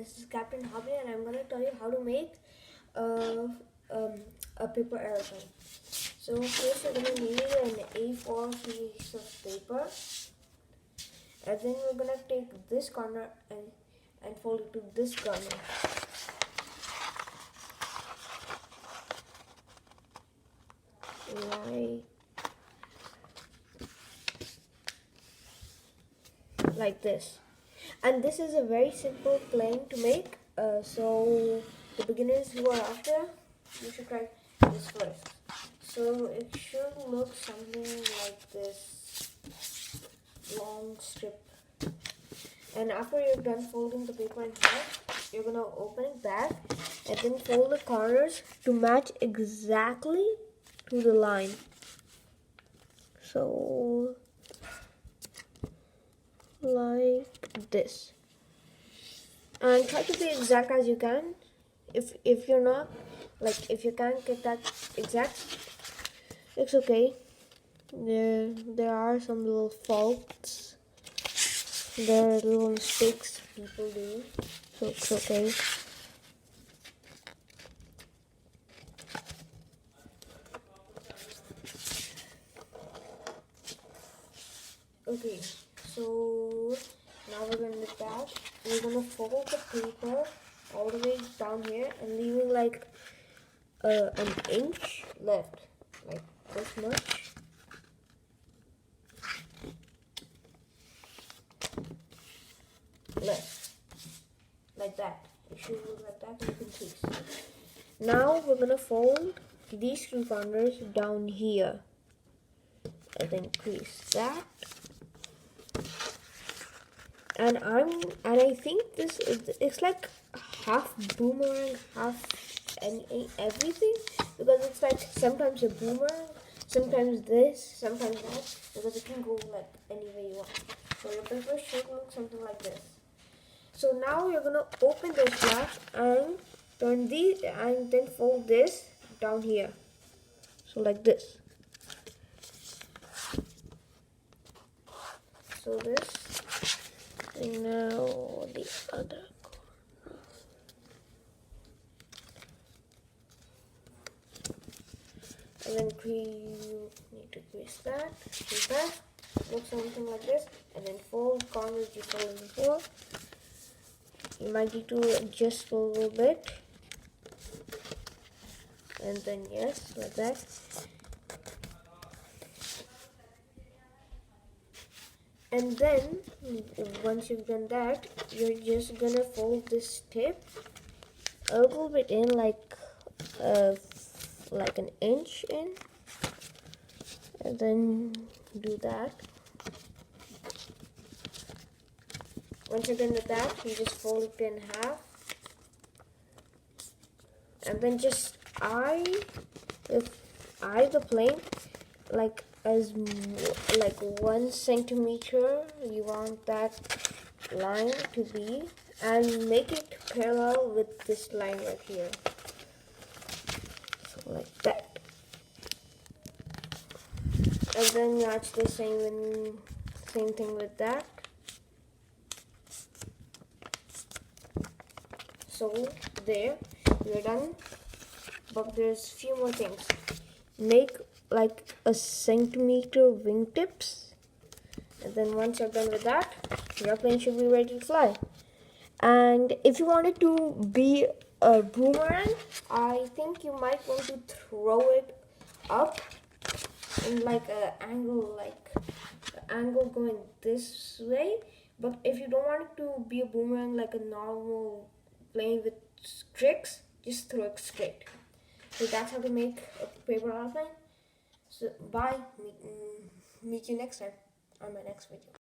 this is Captain Hobby, and I'm gonna tell you how to make uh, a paper airplane. So first you're gonna need an A4 piece of paper, and then we're gonna take this corner and fold it to this corner. Like this. And this is a very simple plane to make. So the beginners who are after, you should try this first. So it should look something like this long strip. And after you're done folding the paper in half, you're gonna open it back and then fold the corners to match exactly to the line. So like this, and try to be exact as you can. If you're not, like, if you can't get that exact, it's okay. There are some little faults, there are little mistakes people do, so it's okay. Okay, so now we're gonna do that. We're gonna fold the paper all the way down here and leaving like an inch left, like this much. Left, like that. It should look like that. You can see. Now we're gonna fold these two corners down here, and then crease that. And I think this is, it's like half boomerang, half everything, because it's like sometimes a boomerang, sometimes this, sometimes that, because it can go like any way you want. So your paper should look something like this. So now you're gonna open those flaps and turn these and then fold this down here. So like this. So this. And now the other corner. And then you need to crease that, look something like this, and then fold corners you folded before. You might need to adjust a little bit, and then yes, like that. And then once you've done that, you're just gonna fold this tip a little bit in, like an inch in, and then do that. Once you're done with that, you just fold it in half, and then just eye the plane like as like 1 centimeter you want that line to be, and make it parallel with this line right here. So like that. And then match the same thing with that. So there, we're done. But there's few more things. Make like a centimeter wingtips, and then once you're done with that, your plane should be ready to fly. And if you want it to be a boomerang, I think you might want to throw it up in like an angle going this way. But if you don't want it to be a boomerang like a normal plane with tricks, just throw it straight. So that's how to make a paper airplane. So bye. Meet you next time on my next video.